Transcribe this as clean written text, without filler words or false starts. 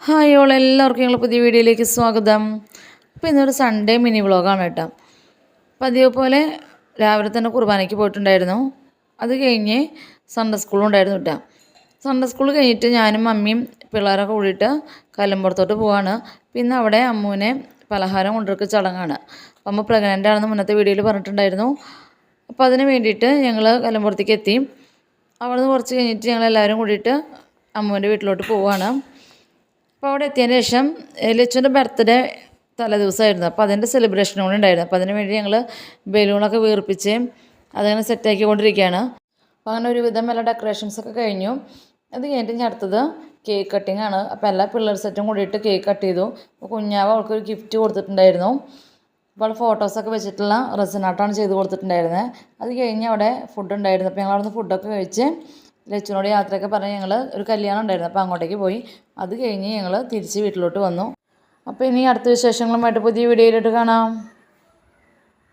Hi all എല്ലാവർക്കും ഞങ്ങൾ പുതിയ വീഡിയോയിലേക്ക് സ്വാഗതം. അപ്പോൾ ഇന്നൊരു സൺഡേ മിനി വ്ളോഗാണ് കേട്ടോ. പതിവ് പോലെ രാവിലെ തന്നെ കുർബാനയ്ക്ക് പോയിട്ടുണ്ടായിരുന്നു. അത് കഴിഞ്ഞ് സൺഡേ സ്കൂളും ഉണ്ടായിരുന്നു കേട്ടോ. സൺഡേ സ്കൂൾ കഴിഞ്ഞിട്ട് ഞാനും മമ്മിയും പിള്ളേരൊക്കെ കൂടിയിട്ട് കല്ലുമ്പുറത്തോട്ട് പോവാണ്. പിന്നെ അവിടെ അമ്മൂനെ പലഹാരം കൊണ്ടുവരുന്ന ചടങ്ങാണ്. അമ്മ പ്രഗ്നൻ്റ് ആണെന്ന് മുന്നത്തെ വീഡിയോയിൽ പറഞ്ഞിട്ടുണ്ടായിരുന്നു. അപ്പോൾ അതിന് വേണ്ടിയിട്ട് ഞങ്ങൾ കല്ലുമ്പുറത്തേക്ക് എത്തി. അവിടെ നിന്ന് കുറച്ച് കഴിഞ്ഞിട്ട് ഞങ്ങളെല്ലാവരും കൂടിയിട്ട് അമ്മൂൻ്റെ വീട്ടിലോട്ട് പോവുകയാണ്. അപ്പോൾ അവിടെ എത്തിയതിന് ശേഷം ലച്ചുവിൻ്റെ ബർത്ത്ഡേ തലേദിവസമായിരുന്നു. അപ്പോൾ അതിൻ്റെ സെലിബ്രേഷൻ കൂടെ ഉണ്ടായിരുന്നു. അപ്പോൾ അതിന് വേണ്ടി ഞങ്ങൾ ബലൂണൊക്കെ വീർപ്പിച്ച് അതങ്ങനെ സെറ്റാക്കിക്കൊണ്ടിരിക്കുകയാണ്. അപ്പോൾ അങ്ങനെ ഒരുവിധം എല്ലാ ഡെക്കറേഷൻസൊക്കെ കഴിഞ്ഞു. അത് കഴിഞ്ഞിട്ട് ഞാൻ അടുത്തത് കേക്ക് കട്ടിംഗ് ആണ്. അപ്പോൾ എല്ലാ പിള്ളേർ സെറ്റും കൂടിയിട്ട് കേക്ക് കട്ട് ചെയ്തു. അപ്പോൾ കുഞ്ഞാവ് അവൾക്കൊരു ഗിഫ്റ്റ് കൊടുത്തിട്ടുണ്ടായിരുന്നു. അപ്പോൾ അവൾ ഫോട്ടോസൊക്കെ വെച്ചിട്ടുള്ള റെസിനാട്ടാണ് ചെയ്ത് കൊടുത്തിട്ടുണ്ടായിരുന്നത്. അത് കഴിഞ്ഞ് അവിടെ ഫുഡ് ഉണ്ടായിരുന്നു. അപ്പോൾ ഞങ്ങൾ അവിടെ നിന്ന് ഫുഡൊക്കെ കഴിച്ച് ലച്ചുവിനോട് യാത്രയൊക്കെ പറഞ്ഞ് ഞങ്ങൾ ഒരു കല്യാണം ഉണ്ടായിരുന്നു. അപ്പോൾ അങ്ങോട്ടേക്ക് പോയി. അത് കഴിഞ്ഞ് ഞങ്ങൾ തിരിച്ച് വീട്ടിലോട്ട് വന്നു. അപ്പോൾ ഇനി അടുത്ത വിശേഷങ്ങളുമായിട്ട് പുതിയ വീഡിയോയിലോട്ട് കാണാം.